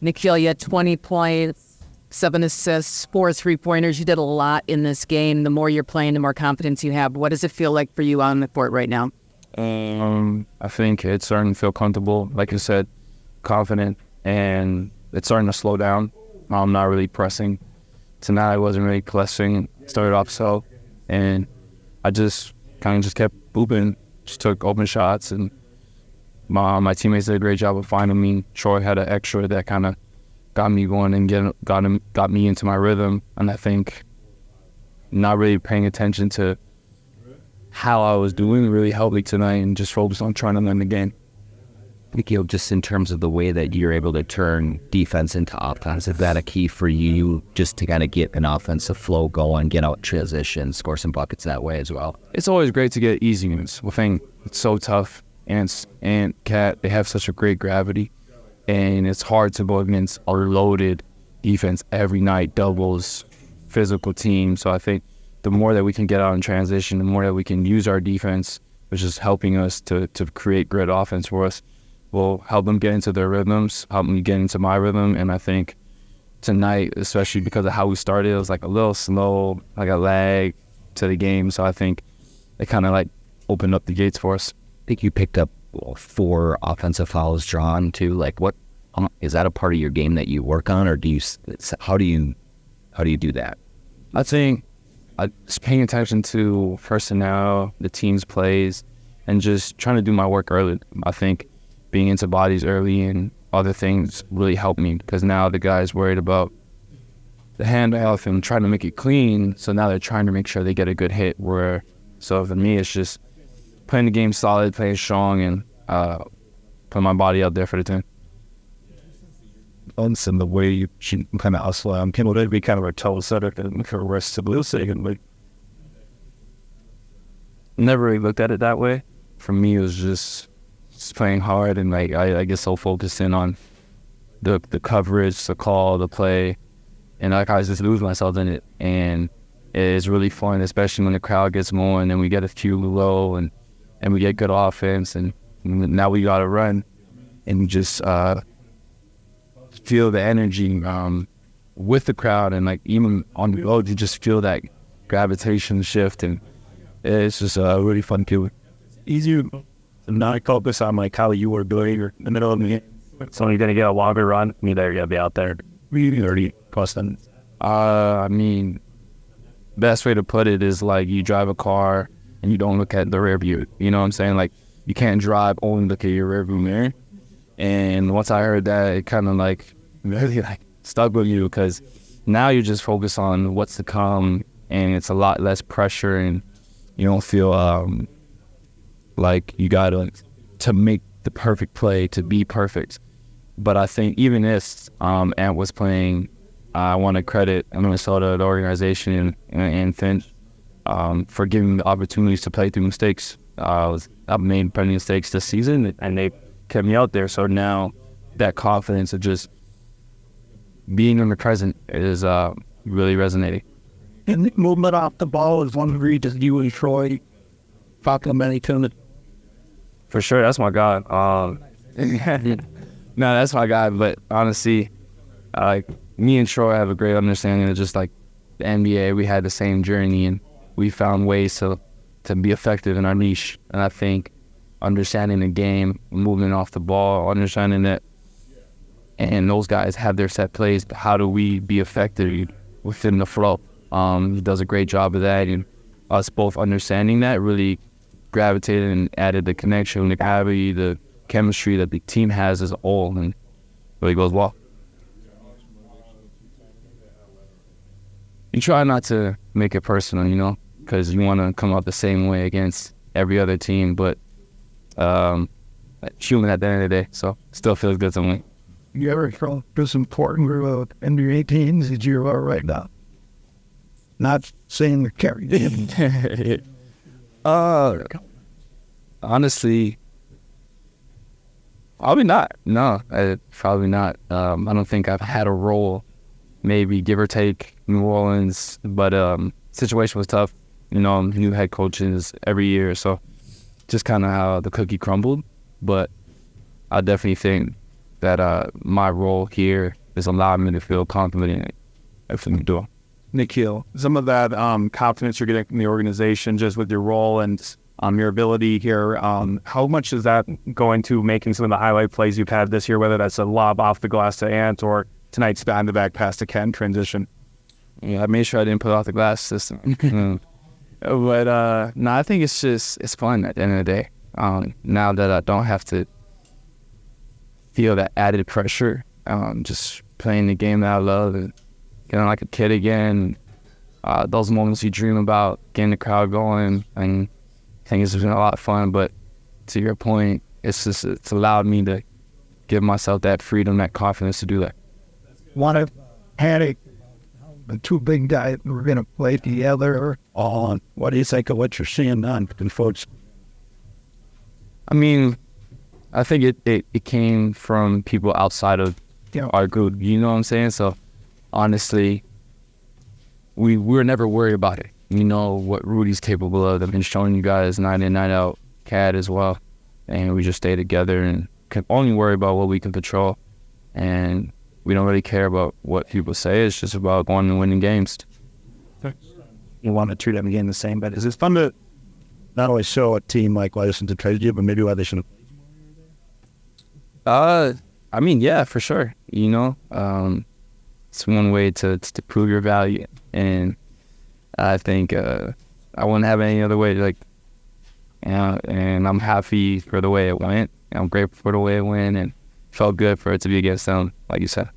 Nickeil, you had 20 points, 7 assists, 4 three-pointers. You did a lot in this game. The more you're playing, the more confidence you have. What does it feel like for you on the court right now? I think it's starting to feel comfortable. Like you said, confident, and it's starting to slow down. I'm not really pressing. Tonight I wasn't really pressing. Started off slow, and I just kept hooping. Just took open shots, and my teammates did a great job of finding me. Troy had an extra that kind of got me going and got me into my rhythm. And I think not really paying attention to how I was doing really helped me tonight, and just focus on trying to win the game. Nickeil, just in terms of the way that you're able to turn defense into offense, is that a key for you just to kind of get an offensive flow going, get out transition, score some buckets that way as well? It's always great to get easy ones. I think it's so tough. Ants and Cat, they have such a great gravity, and it's hard to go against a loaded defense every night, doubles, physical team. So I think the more that we can get out in transition, the more that we can use our defense, which is helping us to create great offense for us, will help them get into their rhythms, help me get into my rhythm. And I think tonight, especially because of how we started, it was like a little slow, like a lag to the game. So I think it kind of like opened up the gates for us. I think you picked up 4 offensive fouls drawn too. Like, what is that a part of your game that you work on, or how do you do that? I think just paying attention to personnel, the team's plays, and just trying to do my work early. I think being into bodies early and other things really helped me, because now the guy's worried about the handoff and trying to make it clean. So now they're trying to make sure they get a good hit. So for me, it's just playing the game solid, playing strong, and putting my body out there for the team. And the way you kind of hustle, can it be kind of a total setup and for the rest of the league? Never really looked at it that way. For me, it was just playing hard, and like I get so focused in on the coverage, the call, the play, and like I just lose myself in it. And it's really fun, especially when the crowd gets going and we get a few low and we get good offense, and now we got to run and just feel the energy with the crowd, and like even on the road you just feel that gravitation shift, and it's just a really fun feeling. Easier to not focus on like how you were doing or in the middle of the game. So you're gonna get a longer run. You're gonna be out there really early. I mean, best way to put it is like you drive a car and you don't look at the rear view. You know what I'm saying? Like, you can't drive, only look at your rear view mirror. And once I heard that, it kind of like really like stuck with you, because now you're just focused on what's to come, and it's a lot less pressure, and you don't feel like you got to make the perfect play to be perfect. But I think even if Ant was playing, I want to credit Minnesota, the organization, and Finch for giving me the opportunities to play through mistakes. I've made plenty of mistakes this season, and they kept me out there. So now that confidence of just being in the present is really resonating. And the movement off the ball is one of the reasons you and Troy complimenting to. For sure, that's my guy. No, that's my guy. But honestly, me and Troy have a great understanding of just like the NBA. We had the same journey, and we found ways to be effective in our niche. And I think understanding the game, moving off the ball, understanding that, and those guys have their set plays, but how do we be effective within the flow? He does a great job of that, and us both understanding that really gravitated and added the connection, the gravity, the chemistry that the team has as a whole, and really goes well. You try not to make it personal, because you want to come out the same way against every other team, but human at the end of the day, so still feels good to win. You ever felt this important group of NBA teams that you are right now? Not saying the carry. Honestly, probably not. No, probably not. I don't think I've had a role, maybe give or take New Orleans, but situation was tough. New head coaches every year, so just kind of how the cookie crumbled. But I definitely think that my role here is allowing me to feel confident in everything I'm doing. Nickeil, some of that confidence you're getting from the organization just with your role and your ability here, how much is that going to making some of the highlight plays you've had this year, whether that's a lob off the glass to Ant or tonight's back pass to Ken transition? Yeah, I made sure I didn't put off the glass system. But no, I think it's fun at the end of the day. Now that I don't have to feel that added pressure, just playing the game that I love and getting like a kid again. Those moments you dream about, getting the crowd going, and I think it's been a lot of fun. But to your point, it's allowed me to give myself that freedom, that confidence to do that. Want to panic? The two big guys were going to play together. What do you think of what you're seeing on folks? I mean, I think it came from people outside of our group. You know what I'm saying? So honestly, we were never worried about it. We know what Rudy's capable of. I've been showing you guys night in, night out, Cat as well. And we just stay together and can only worry about what we can control. And we don't really care about what people say. It's just about going and winning games. You want to treat them again the same, but is it fun to not only show a team like why they shouldn't trade you, but maybe why they shouldn't? I mean, yeah, for sure. You know, it's one way to prove your value, and I think I wouldn't have any other way. And I'm happy for the way it went. I'm grateful for the way it went, and felt good for it to be against them, like you said.